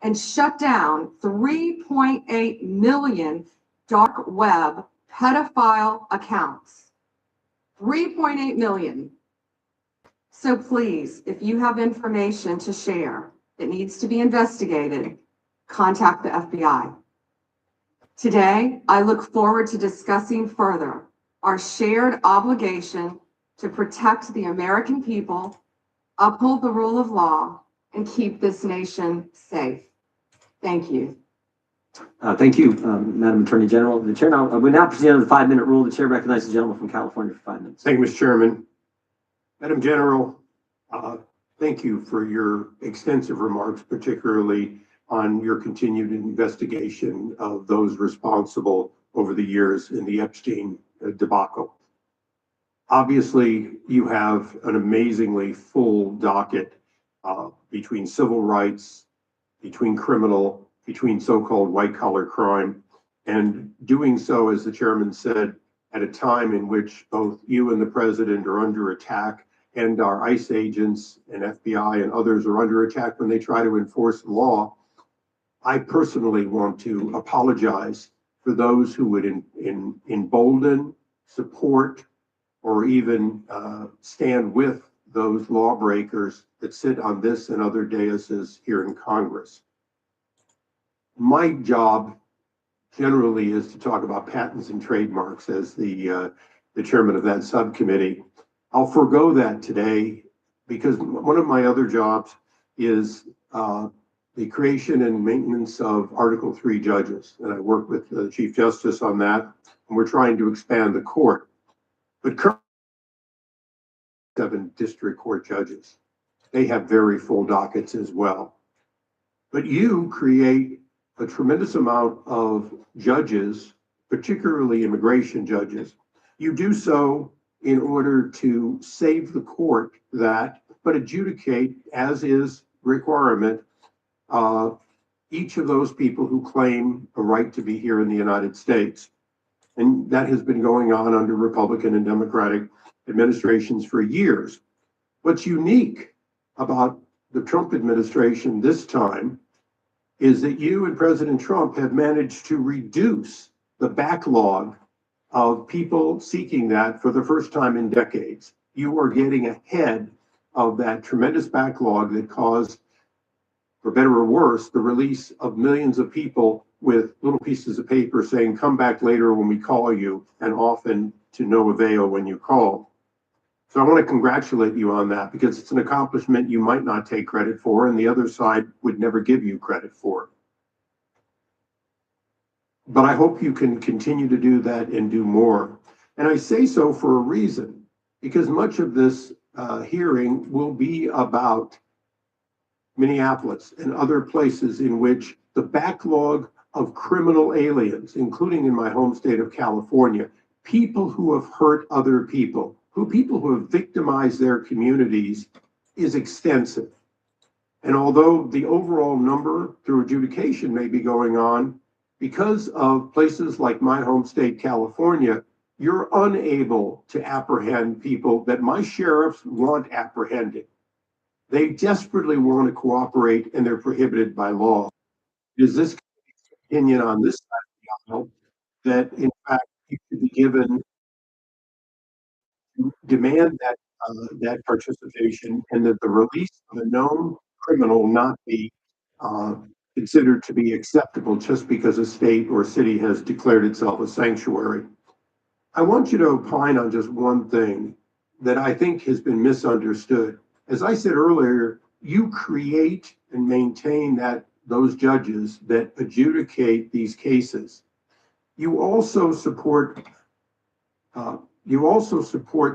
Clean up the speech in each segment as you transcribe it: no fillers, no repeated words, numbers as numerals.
and shut down 3.8 million dark web pedophile accounts. 3.8 million. So please, if you have information to share that needs to be investigated, contact the FBI. Today, I look forward to discussing further our shared obligation to protect the American people, uphold the rule of law, and keep this nation safe. Thank you. Thank you, Madam Attorney General. The chair now, we now proceed on the 5-minute rule. The chair recognizes the gentleman from California for 5 minutes. Thank you, Mr. Chairman. Madam General, thank you for your extensive remarks, particularly on your continued investigation of those responsible over the years in the Epstein debacle. Obviously, you have an amazingly full docket between civil rights, between criminal, between so-called white-collar crime, and doing so, as the chairman said, at a time in which both you and the president are under attack, and our ICE agents and FBI and others are under attack when they try to enforce the law. I personally want to apologize for those who would embolden, support, or even stand with those lawbreakers that sit on this and other daises here in Congress. My job generally is to talk about patents and trademarks as the chairman of that subcommittee. I'll forego that today because one of my other jobs is the creation and maintenance of Article 3 judges. And I work with the Chief Justice on that, and we're trying to expand the court. But currently, 7 district court judges. They have very full dockets as well. But you create a tremendous amount of judges, particularly immigration judges. You do so in order to save the court that, but adjudicate, as is requirement, each of those people who claim a right to be here in the United States. And that has been going on under Republican and Democratic administrations for years. What's unique about the Trump administration this time is that you and President Trump have managed to reduce the backlog of people seeking that for the first time in decades. You are getting ahead of that tremendous backlog that caused, for better or worse, the release of millions of people with little pieces of paper saying, come back later when we call you, and often to no avail when you call. So I want to congratulate you on that because it's an accomplishment you might not take credit for and the other side would never give you credit for. But I hope you can continue to do that and do more. And I say so for a reason, because much of this hearing will be about Minneapolis and other places in which the backlog of criminal aliens, including in my home state of California, people who have hurt other people, people who have victimized their communities, is extensive. And although the overall number through adjudication may be going on, because of places like my home state, California, you're unable to apprehend people that my sheriffs want apprehended. They desperately want to cooperate and they're prohibited by law. Is this opinion on this side of the aisle that in fact you should be given to demand that participation and that the release of a known criminal not be considered to be acceptable just because a state or city has declared itself a sanctuary? I want you to opine on just one thing that I think has been misunderstood. As I said earlier, you create and maintain those judges that adjudicate these cases. You also support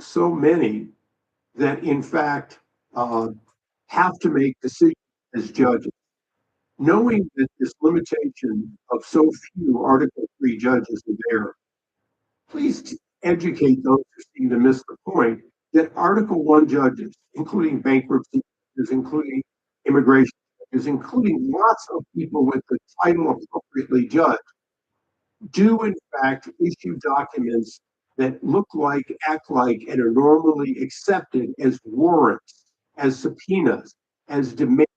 so many that in fact have to make decisions as judges. Knowing that this limitation of so few Article 3 judges are there, please educate those who seem to miss the point that Article 1 judges, including bankruptcy judges, including immigration judges, including lots of people with the title appropriately judged, do in fact issue documents that look like, act like, and are normally accepted as warrants, as subpoenas, as demands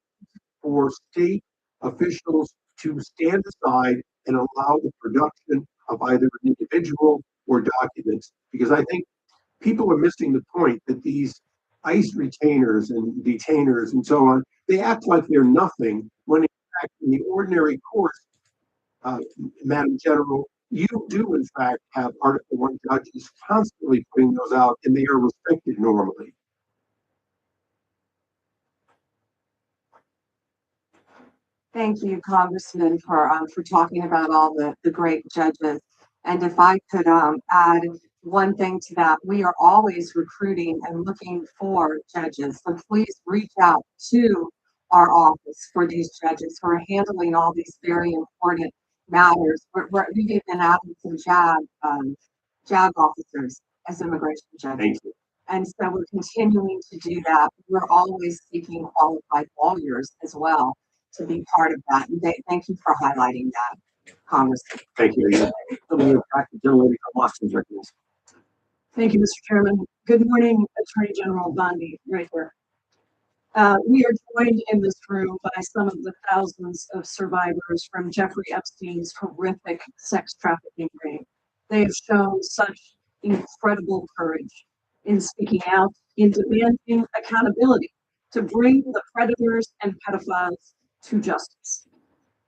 for state officials to stand aside and allow the production of either an individual or documents, because I think people are missing the point that these ICE retainers and detainers and so on, they act like they're nothing when in fact in the ordinary course, Madam General, you do in fact have Article 1 judges constantly putting those out, and they are respected normally. Thank you, Congressman, for talking about all the great judges. And if I could add one thing to that, we are always recruiting and looking for judges. So please reach out to our office for these judges who are handling all these very important matters. We've even added some JAG officers as immigration judges. Thank you. And so we're continuing to do that. We're always seeking qualified lawyers as well to be part of that. And thank you for highlighting that, Congressman. Thank you. The gentlelady from Washington's recognized. Thank you, Mr. Chairman. Good morning, Attorney General Bondi, right here. We are joined in this room by some of the thousands of survivors from Jeffrey Epstein's horrific sex trafficking ring. They have shown such incredible courage in speaking out, in demanding accountability to bring the predators and pedophiles to justice.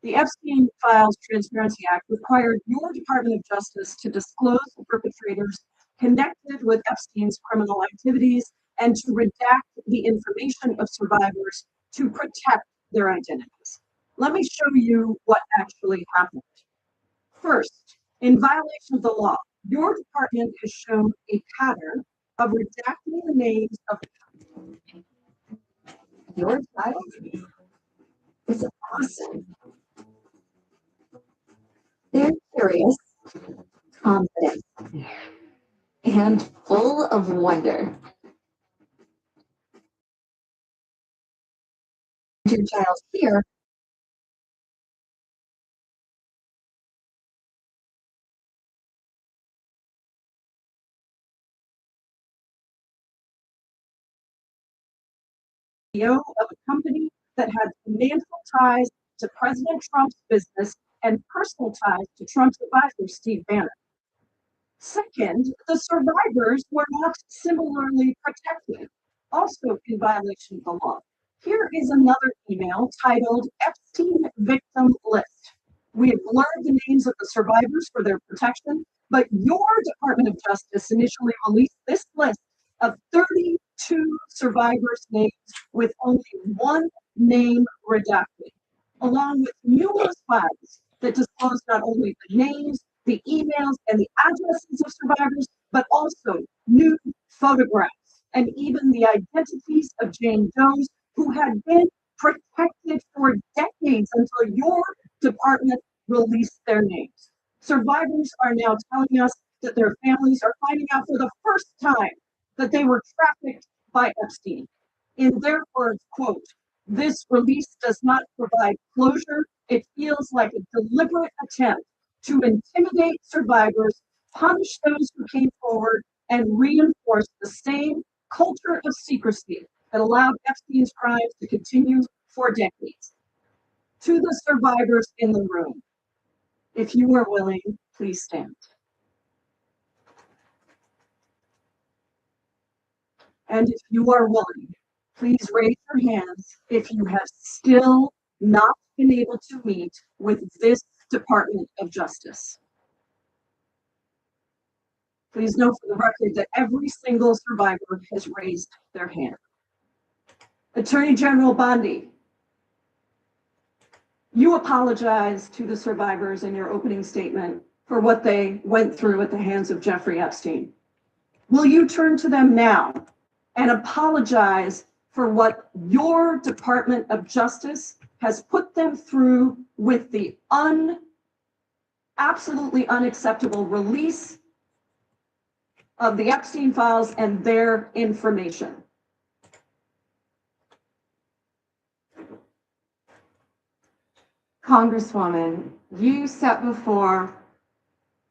The Epstein Files Transparency Act required your Department of Justice to disclose the perpetrators connected with Epstein's criminal activities and to redact the information of survivors to protect their identities. Let me show you what actually happened. First, in violation of the law, your department has shown a pattern of redacting the names of your child. Is awesome. They're curious, confident, and full of wonder. Your child here CEO of a company that had financial ties to President Trump's business and personal ties to Trump's advisor, Steve Bannon. Second, the survivors were not similarly protected, also in violation of the law. Here is another email titled Epstein Victim List. We have blurred the names of the survivors for their protection, but your Department of Justice initially released this list of 32 survivors' names with only one name redacted, along with numerous files that disclose not only the names, the emails, and the addresses of survivors, but also nude photographs and even the identities of Jane Does who had been protected for decades until your department released their names. Survivors are now telling us that their families are finding out for the first time that they were trafficked by Epstein. In their words, quote, "This release does not provide closure. It feels like a deliberate attempt to intimidate survivors, punish those who came forward, and reinforce the same culture of secrecy that allowed Epstein's crimes to continue for decades." To the survivors in the room, if you are willing, please stand. And if you are willing, please raise your hands if you have still not been able to meet with this Department of Justice. Please note for the record that every single survivor has raised their hand. Attorney General Bondi, you apologized to the survivors in your opening statement for what they went through at the hands of Jeffrey Epstein. Will you turn to them now and apologize for what your Department of Justice has put them through with the absolutely unacceptable release of the Epstein files and their information? Congresswoman, you sat before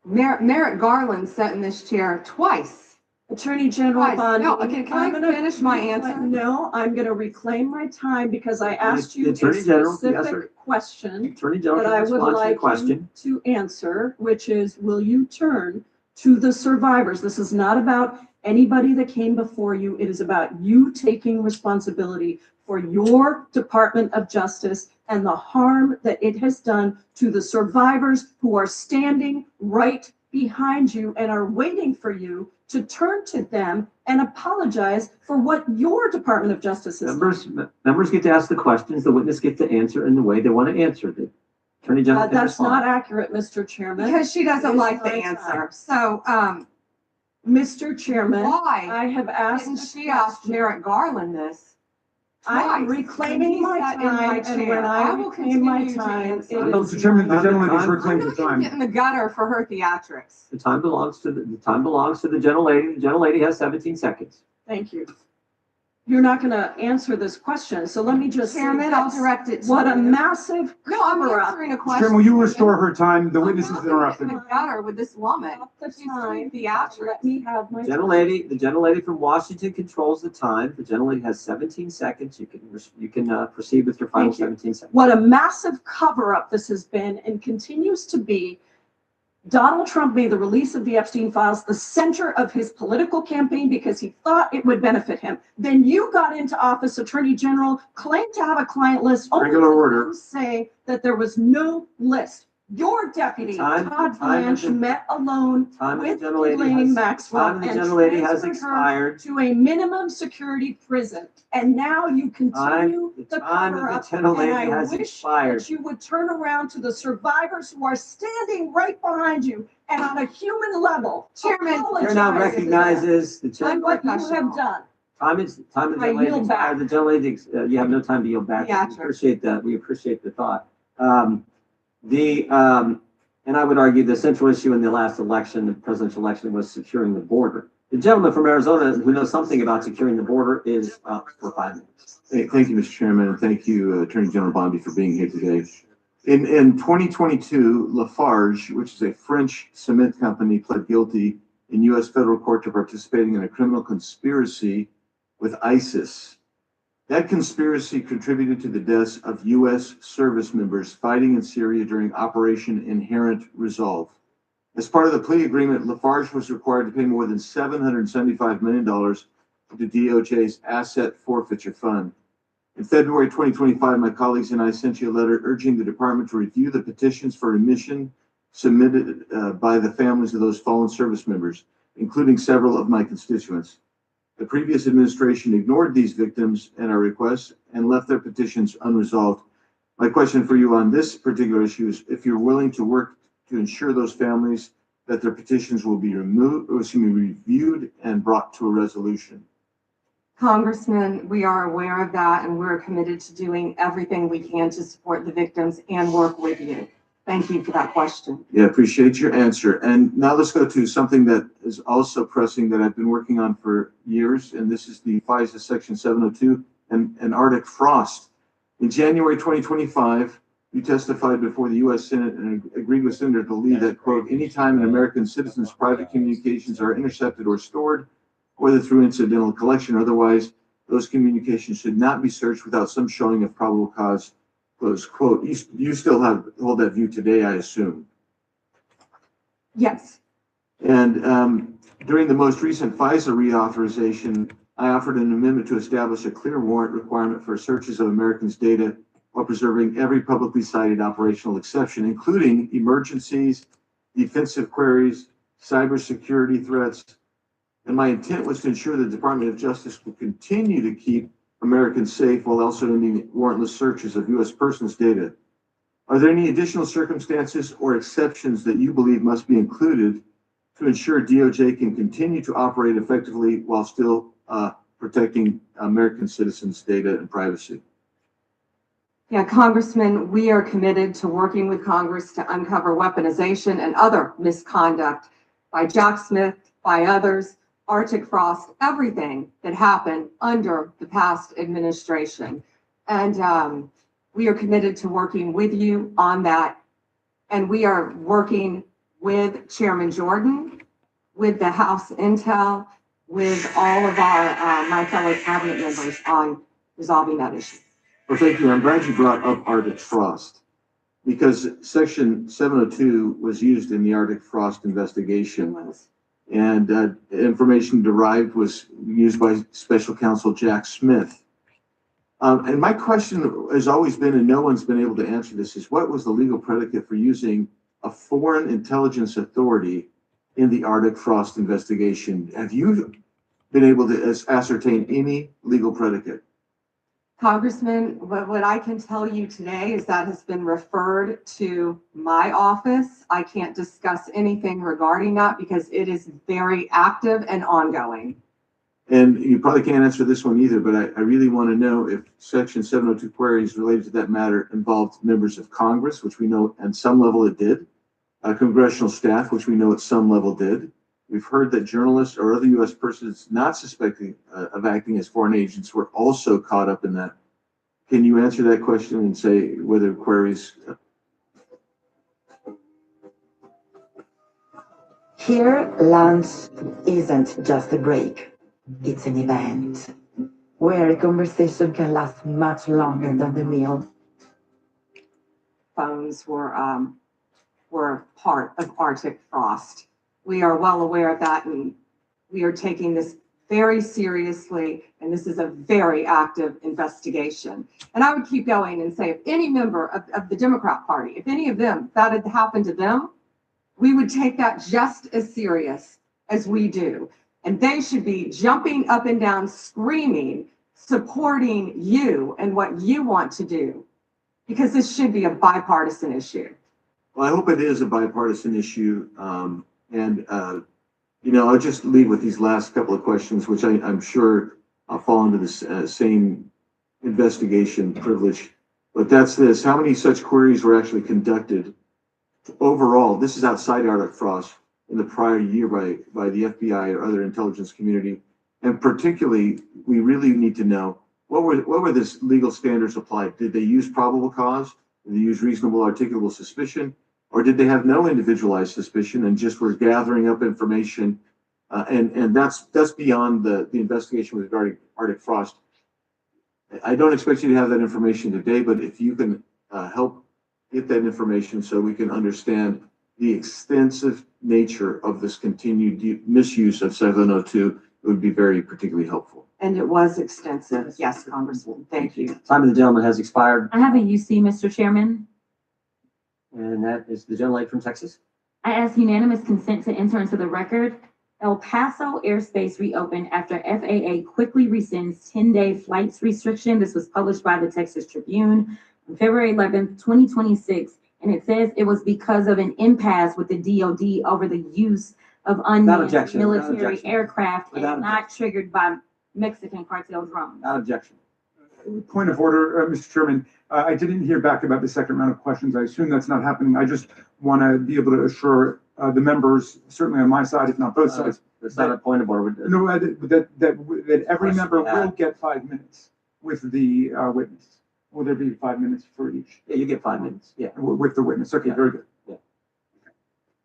Merrick Garland sat in this chair twice Attorney General Guys, Bondi. no, can I I'm gonna finish my reclaim- answer? No, I'm gonna reclaim my time because I asked you a Attorney General, yes, sir. specific question Attorney General that can I would respond to the like you question. to answer, which is, will you turn to the survivors? This is not about anybody that came before you. It is about you taking responsibility for your Department of Justice and the harm that it has done to the survivors who are standing right behind you and are waiting for you to turn to them and apologize for what your Department of Justice has done. Members get to ask the questions, the witness gets to answer in the way they want to answer. The Attorney General can That's not respond. accurate, Mr. Chairman. Because she doesn't It's like the my answer. time. So, Mr. Chairman, why I have asked. didn't she ask Merrick Garland this? I'm twice reclaiming when he my sat in my time, and chair? when I will reclaim my continue to time, answer. it is. Mr. Chairman, the gentleman has I'm reclaimed I'm the not gonna time. get in the gutter for her theatrics. The time belongs to the time belongs to the gentlelady. The gentlelady has 17 seconds. Thank you. You're not gonna answer this question, so let me just say Chairman, I'll this. direct it to What a you. massive No, I'm cover-up. answering a Mr. question. Chairman, will you restore her time? The I'm witness not is gonna interrupted. get in the gutter with this woman. Stop the She's time. doing theatrics. Let me have my time. The gentlelady from Washington controls the time. The gentlelady has 17 seconds. You can proceed with your final Thank you. 17 seconds. What a massive cover-up this has been and continues to be. Donald Trump made the release of the Epstein files the center of his political campaign because he thought it would benefit him. Then you got into office, Attorney General, claimed to have a client list, only Regular to order. then say that there was no list. Your deputy, Time- Todd time Blanche, of the- met alone Time of with the gentlelady Elaine has Maxwell time of the and gentlelady has transferred her expired. to a minimum security prison. And now you continue The the time of the cover-up. gentlelady And I has wish expired. that you would turn around to the survivors who are standing right behind you and on a human level. Chairman, Chair now apologize recognizes the for chair. what you have done. Time is the I gentlelady yield back. expired. The gentlelady, you have no time to yield back. Yeah, We sure. appreciate that. We appreciate the thought. And I would argue the central issue in the last election, the presidential election, was securing the border. The gentleman from Arizona who knows something about securing the border is up for 5 minutes. Hey, thank you, Mr. Chairman, and thank you, Attorney General Bondi, for being here today. In 2022, Lafarge, which is a French cement company, pled guilty in U.S. federal court to participating in a criminal conspiracy with ISIS. That conspiracy contributed to the deaths of U.S. service members fighting in Syria during Operation Inherent Resolve. As part of the plea agreement, Lafarge was required to pay more than $775 million to DOJ's Asset Forfeiture Fund. In February 2025, my colleagues and I sent you a letter urging the department to review the petitions for remission submitted by the families of those fallen service members, including several of my constituents. The previous administration ignored these victims and our requests and left their petitions unresolved. My question for you on this particular issue is if you're willing to work to ensure those families that their petitions will be reviewed and brought to a resolution. Congressman, we are aware of that and we're committed to doing everything we can to support the victims and work with you. Thank you for that question. Yeah, appreciate your answer. And now let's go to something that is also pressing that I've been working on for years, and this is the FISA Section 702 and Arctic frost. In January 2025, you testified before the U.S. Senate and agreed with Senator Lee that, quote, anytime an American citizen's private communications are intercepted or stored, whether through incidental collection or otherwise, those communications should not be searched without some showing of probable cause, close quote. You still hold that view today, I assume. Yes. And during the most recent FISA reauthorization, I offered an amendment to establish a clear warrant requirement for searches of Americans' data while preserving every publicly cited operational exception, including emergencies, defensive queries, cybersecurity threats. And my intent was to ensure the Department of Justice will continue to keep Americans safe while also ending warrantless searches of U.S. persons' data. Are there any additional circumstances or exceptions that you believe must be included to ensure DOJ can continue to operate effectively while still protecting American citizens' data and privacy? Yeah, Congressman, we are committed to working with Congress to uncover weaponization and other misconduct by Jack Smith, by others, Arctic frost, everything that happened under the past administration. And we are committed to working with you on that. And we are working with Chairman Jordan, with the House Intel, with all of our, my fellow cabinet members on resolving that issue. Well, thank you. I'm glad you brought up Arctic frost because Section 702 was used in the Arctic frost investigation. And information derived was used by Special Counsel Jack Smith. And my question has always been, and no one's been able to answer this, is what was the legal predicate for using a foreign intelligence authority in the Arctic frost investigation? Have you been able to ascertain any legal predicate? Congressman, what I can tell you today is that has been referred to my office. I can't discuss anything regarding that because it is very active and ongoing. And you probably can't answer this one either, but I really want to know if Section 702 queries related to that matter involved members of Congress, which we know at some level it did, congressional staff, which we know at some level did. We've heard that journalists or other U.S. persons not suspecting of acting as foreign agents were also caught up in that. Can you answer that question and say whether queries? Here, lunch isn't just a break, it's an event where a conversation can last much longer than the meal. Phones were part of Arctic frost. We are well aware of that, and we are taking this very seriously, and this is a very active investigation. And I would keep going and say, if any member of the Democrat Party, if any of them, that had happened to them, we would take that just as serious as we do. And they should be jumping up and down, screaming, supporting you and what you want to do, because this should be a bipartisan issue. Well, I hope it is a bipartisan issue. I'll just leave with these last couple of questions, which I'm sure I'll fall into the same investigation privilege. But that's this: how many such queries were actually conducted overall? This is outside Arctic frost in the prior year by the FBI or other intelligence community, and particularly, we really need to know what were the legal standards applied. Did they use probable cause? Did they use reasonable articulable suspicion? Or did they have no individualized suspicion and just were gathering up information? And that's beyond the investigation regarding Arctic frost. I don't expect you to have that information today, but if you can help get that information so we can understand the extensive nature of this continued misuse of 702, it would be very particularly helpful. And it was extensive. Yes, Congressman. Thank you. Time of the gentleman has expired, I have a UC, Mr. Chairman. and that is the gentlelady from Texas. I ask unanimous consent to enter into the record. El Paso airspace reopened after FAA quickly rescinds 10-day flights restriction. This was published by the Texas Tribune on February 11th, 2026. And it says it was because of an impasse with the DOD over the use of unmanned objection, military objection. aircraft and Without not triggered by Mexican cartel drones. Without objection. Point of order, Mr. Chairman. I didn't hear back about the second round of questions. I assume that's not happening. I just want to be able to assure the members, certainly on my side, if not both sides. That's not a point of order. No, that every member will get 5 minutes with the witness. Will there be 5 minutes for each? Yeah, you get 5 minutes. Yeah. With the witness. Okay, very good.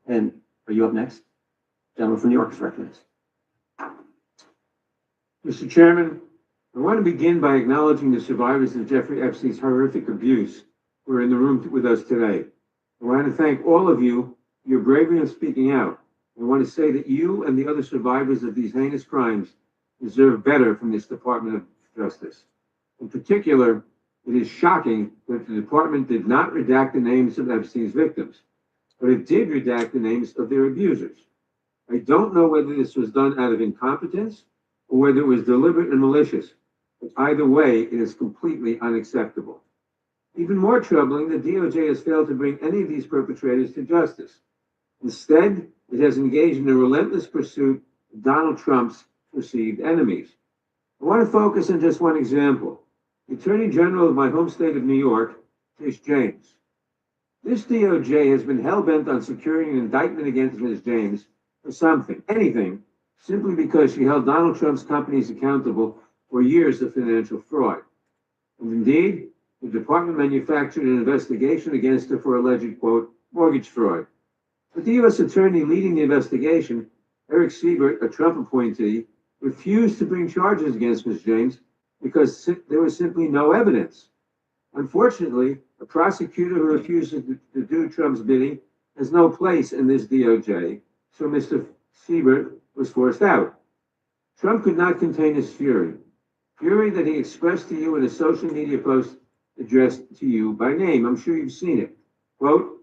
And are you up next? Gentleman from New York is recognized. Mr. Chairman, I want to begin by acknowledging the survivors of Jeffrey Epstein's horrific abuse who are in the room with us today. I want to thank all of you for your bravery in speaking out. I want to say that you and the other survivors of these heinous crimes deserve better from this Department of Justice. In particular, it is shocking that the department did not redact the names of Epstein's victims, but it did redact the names of their abusers. I don't know whether this was done out of incompetence or whether it was deliberate and malicious, but either way, it is completely unacceptable. Even more troubling, the DOJ has failed to bring any of these perpetrators to justice. Instead, it has engaged in a relentless pursuit of Donald Trump's perceived enemies. I want to focus on just one example. The Attorney General of my home state of New York, Tish James. This DOJ has been hell-bent on securing an indictment against Ms. James for something, anything, simply because she held Donald Trump's companies accountable for years of financial fraud. And indeed, the department manufactured an investigation against her for alleged, quote, mortgage fraud. But the U.S. attorney leading the investigation, Eric Siebert, a Trump appointee, refused to bring charges against Ms. James because there was simply no evidence. Unfortunately, a prosecutor who refuses to do Trump's bidding has no place in this DOJ, so Mr. Siebert was forced out. Trump could not contain his fury that he expressed to you in a social media post addressed to you by name. I'm sure you've seen it. Quote,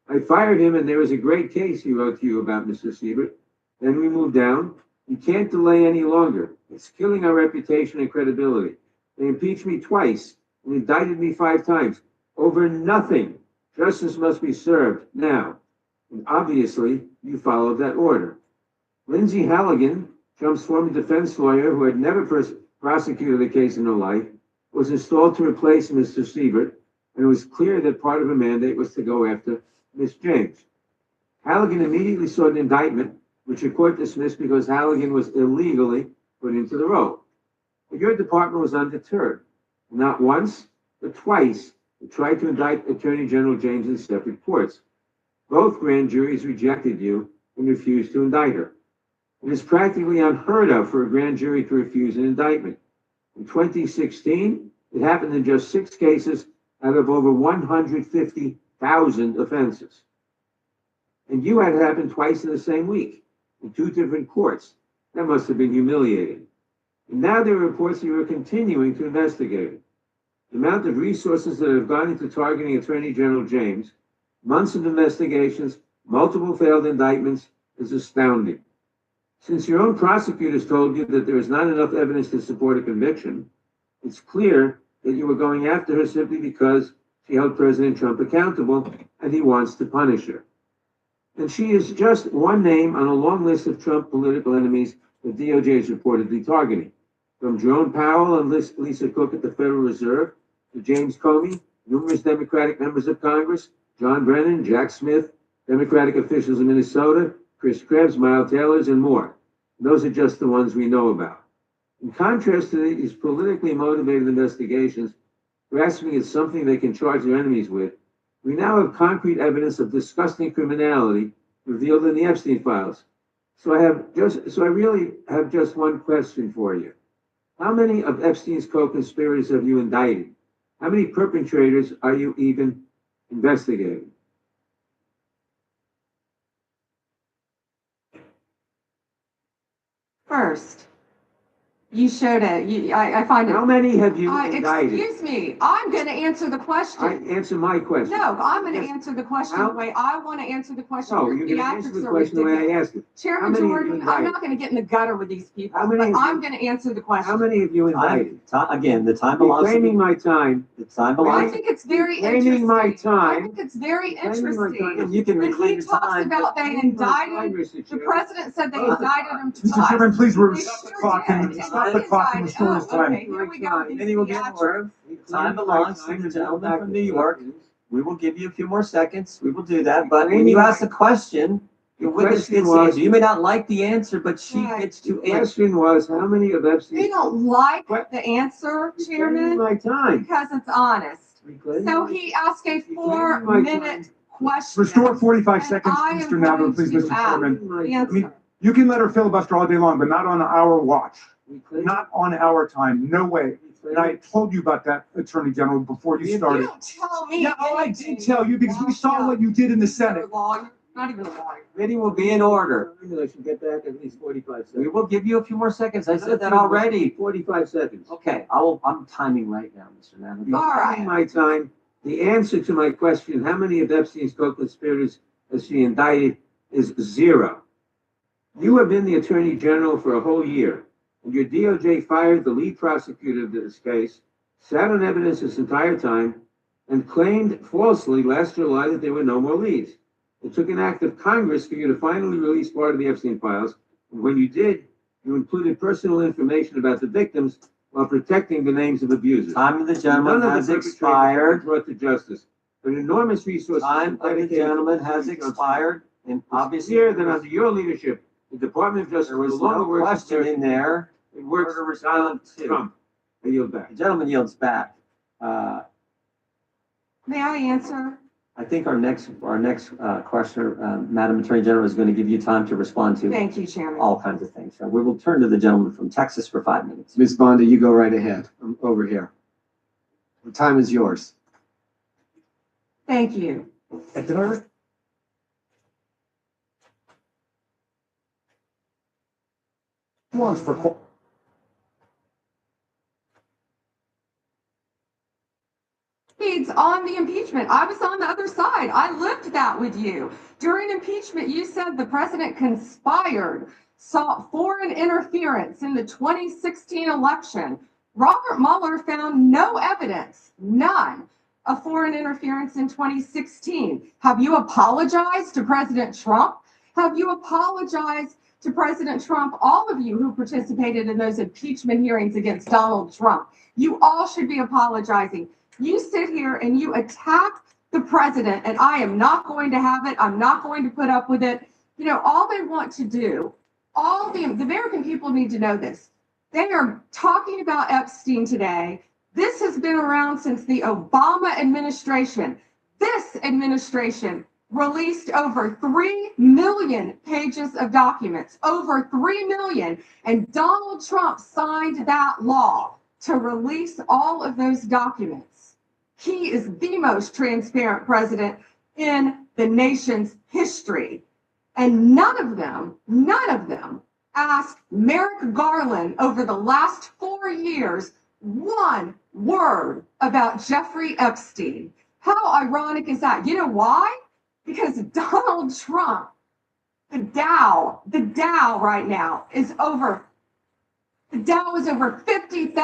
I fired him and there was a great case, he wrote to you about Mr. Siebert. Then we moved down. You can't delay any longer. It's killing our reputation and credibility. They impeached me twice and indicted me 5 times over nothing. Justice must be served now. And obviously, you followed that order. Lindsay Halligan, Trump's former defense lawyer who had never prosecuted a case in her life, was installed to replace Mr. Siebert, and it was clear that part of her mandate was to go after Ms. James. Halligan immediately sought an indictment, which the court dismissed because Halligan was illegally put into the role. But your department was undeterred. Not once, but twice, it tried to indict Attorney General James in separate courts. Both grand juries rejected you and refused to indict her. It is practically unheard of for a grand jury to refuse an indictment. In 2016, it happened in just 6 cases out of over 150,000 offenses. And you had it happen twice in the same week, in 2 different courts. That must have been humiliating. And now there are reports that you are continuing to investigate it. The amount of resources that have gone into targeting Attorney General James, months of investigations, multiple failed indictments, is astounding. Since your own prosecutors told you that there is not enough evidence to support a conviction, it's clear that you were going after her simply because she held President Trump accountable and he wants to punish her. And she is just one name on a long list of Trump political enemies that DOJ is reportedly targeting. From Jerome Powell and Lisa Cook at the Federal Reserve to James Comey, numerous Democratic members of Congress, John Brennan, Jack Smith, Democratic officials in Minnesota, Chris Krebs, Miles Taylors, and more. Those are just the ones we know about. In contrast to these politically motivated investigations, grasping at something they can charge their enemies with, we now have concrete evidence of disgusting criminality revealed in the Epstein files. So I really have just one question for you. How many of Epstein's co-conspirators have you indicted? How many perpetrators are you even investigating? First, you showed it. I find it. How many have you indicted? Excuse me. I'm going to answer the question. Answer my question. No, I'm going to answer the question the way I want to answer the question. No, Your you're going to answer theatrics the are question the way I ridiculous. asked it. Chairman Jordan, I'm not going to get in the gutter with these people, but I'm going to answer the question. How many have you indicted? Again, the time You're belongs to claiming the, my time. the time I belongs. think it's very Claiming interesting. my time. I think it's very Claiming my time. interesting. You can When reclaim he your talks time. about they indicted, the president said they indicted him twice. Mr. Chairman, please, we're They stop the sure clock and did. stop the clock and restore his time. Okay, here we go. And he will get more. Time belongs to the gentleman from New York. We will give you a few more seconds. We will do that. But when you ask a question, the witness gets to answer. You may not like the answer, but she gets to The answer. question was, how many of They Epstein's? don't like the answer, Chairman, My time. because it's honest. So he asked a 4-minute question. Restore 45 seconds, And I am Mr. Nadler, going please, to Mr. Chairman. Answer. You can let her filibuster all day long, but not on our watch, not on our time. No way. And I told you about that, Attorney General, before you You started. don't tell me. Yeah, oh, I anything. did tell you because we saw what you did in the Senate. Not even a lawyer. Committee will be in order. I should get back at least 45 seconds. We will give you a few more seconds. I said that already. 45 seconds. Okay, I'm timing right now, Mr. Nadler. All right. My time. The answer to my question, how many of Epstein's co-conspirators has she indicted, is 0. You have been the Attorney General for a whole year, and your DOJ fired the lead prosecutor of this case, sat on evidence this entire time, and claimed falsely last July that there were no more leads. It took an act of Congress for you to finally release part of the Epstein files, and when you did, you included personal information about the victims while protecting the names of abusers. Time of the gentleman None of has the perpetrators expired. were brought to justice, but enormous resources. Time of the gentleman has expired, and Obviously, obviously here that under your leadership, the Department of Justice there was no longer no works question in there. It works Order for was Donald silent, too. Trump. I yield back. The gentleman yields back. May I answer? I think our next questioner, Madam Attorney General, is going to give you time to respond to Thank you, Chairman. all kinds of things. So we will turn to the gentleman from Texas for 5 minutes. Ms. Bondi, you go right ahead. I'm over here. The time is yours. Thank you. It's on the impeachment. I was on the other side. I lived that with you. During impeachment, you said the president conspired, sought foreign interference in the 2016 election. Robert Mueller found no evidence, none, of foreign interference in 2016. Have you apologized to President Trump? Have you apologized to President Trump, all of you who participated in those impeachment hearings against Donald Trump? You all should be apologizing. You sit here and you attack the president, and I am not going to have it. I'm not going to put up with it. You know, all they want to do, all the American people need to know this. They are talking about Epstein today. This has been around since the Obama administration. This administration released over 3 million pages of documents, over 3 million, and Donald Trump signed that law to release all of those documents. He is the most transparent president in the nation's history. And none of them asked Merrick Garland over the last 4 years one word about Jeffrey Epstein. How ironic is that? You know why? Because Donald Trump, the Dow right now is over. The Dow is over $50,000.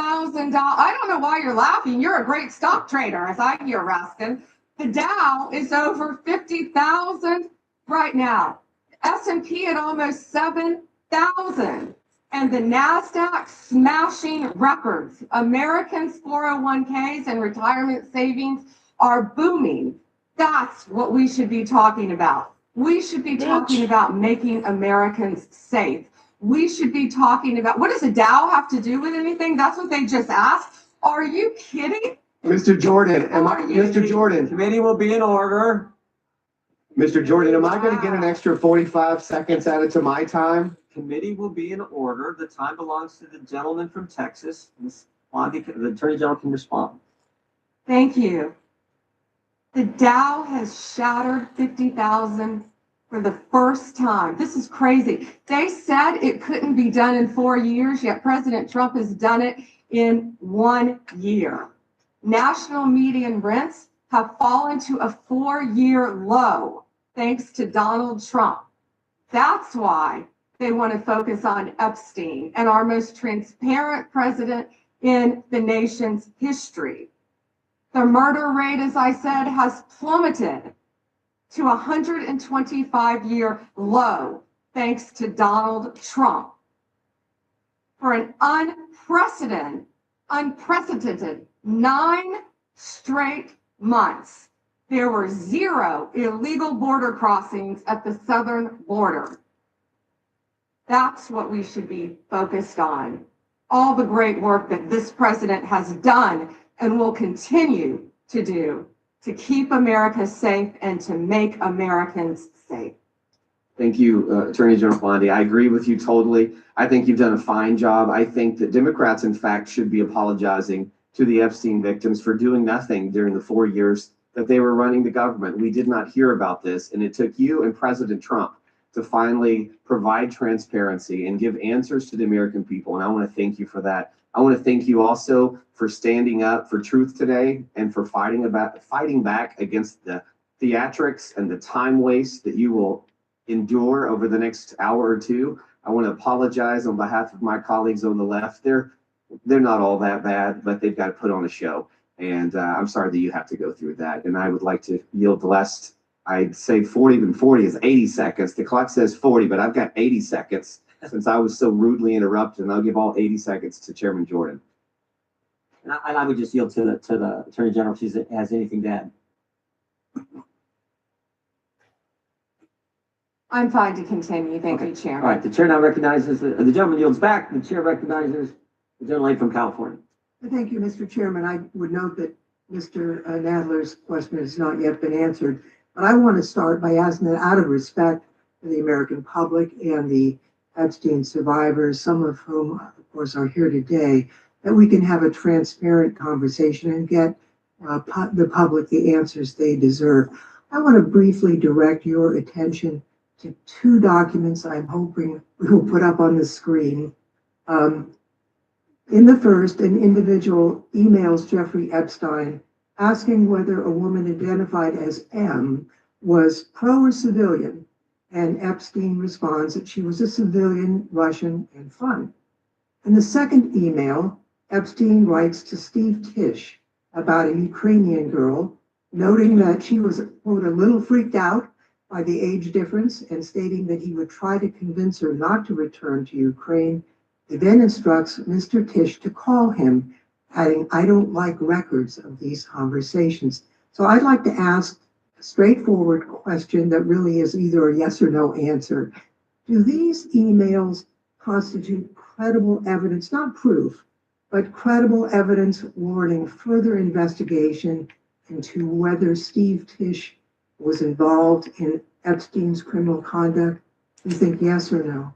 I don't know why you're laughing. You're a great stock trader, as I hear, Raskin. The Dow is over 50,000 right now. S&P at almost 7,000. And the NASDAQ smashing records. Americans' 401ks and retirement savings are booming. That's what we should be talking about. We should be talking about making Americans safe. We should be talking about, what does the Dow have to do with anything? That's what they just asked. Are you kidding? Mr. Jordan, Mr. Jordan, Committee will be in order. Mr. Jordan, am I going to get an extra 45 seconds added to my time? Committee will be in order. The time belongs to the gentleman from Texas. Ms. Bondi, the Attorney General can respond. Thank you. The Dow has shattered 50,000 for the first time. This is crazy. They said it couldn't be done in 4 years, yet President Trump has done it in 1 year. National median rents have fallen to a 4-year low thanks to Donald Trump. That's why they want to focus on Epstein and our most transparent president in the nation's history. The murder rate, as I said, has plummeted to a 125-year low thanks to Donald Trump. For an unprecedented 9 straight months, there were 0 illegal border crossings at the southern border. That's what we should be focused on. All the great work that this president has done and will continue to do to keep America safe and to make Americans safe. Thank you, Attorney General Bondi. I agree with you totally. I think you've done a fine job. I think that Democrats, in fact, should be apologizing to the Epstein victims for doing nothing during the 4 years that they were running the government. We did not hear about this, and it took you and President Trump to finally provide transparency and give answers to the American people, and I want to thank you for that. I want to thank you also for standing up for truth today and for fighting back against the theatrics and the time waste that you will endure over the next hour or two. I want to apologize on behalf of my colleagues on the left. They're not all that bad, but they've got to put on a show. And I'm sorry that you have to go through that. And I would like to yield the last, I'd say 40, even 40 is 80 seconds. The clock says 40, but I've got 80 seconds since I was so rudely interrupted, and I'll give all 80 seconds to Chairman Jordan. And I would just yield to the Attorney General if she has anything to add. I'm fine to continue. Thank you, Chairman. All right, the chair now recognizes, the gentleman yields back. The chair recognizes the gentleman from California. Thank you, Mr. Chairman. I would note that Mr. Nadler's question has not yet been answered, but I want to start by asking that out of respect for the American public and the Epstein survivors, some of whom, of course, are here today, that we can have a transparent conversation and get the public the answers they deserve. I want to briefly direct your attention to two documents I'm hoping we will put up on the screen. In the first, an individual emails Jeffrey Epstein asking whether a woman identified as M was pro or civilian, and Epstein responds that she was a civilian, Russian, and fun. In the second email, Epstein writes to Steve Tisch about a Ukrainian girl, noting that she was, quote, a little freaked out by the age difference and stating that he would try to convince her not to return to Ukraine. He then instructs Mr. Tisch to call him, adding, I don't like records of these conversations. So I'd like to ask a straightforward question that really is either a yes or no answer. Do these emails constitute credible evidence, not proof, but credible evidence warranting further investigation into whether Steve Tisch was involved in Epstein's criminal conduct? You think yes or no?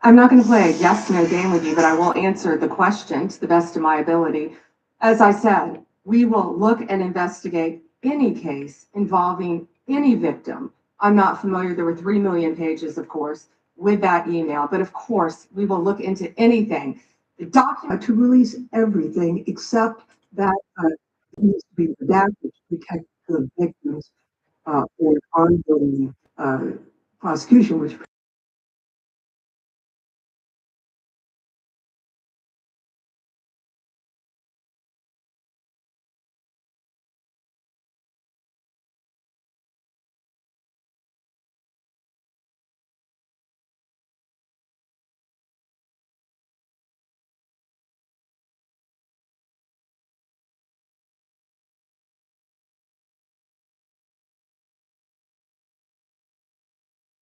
I'm not going to play a yes/no game with you, but I will answer the question to the best of my ability. As I said, we will look and investigate any case involving any victim. I'm not familiar, there were 3 million pages, of course, with that email, but of course, we will look into anything. The document To release everything except that needs to be redacted to protect the victims or ongoing prosecution, which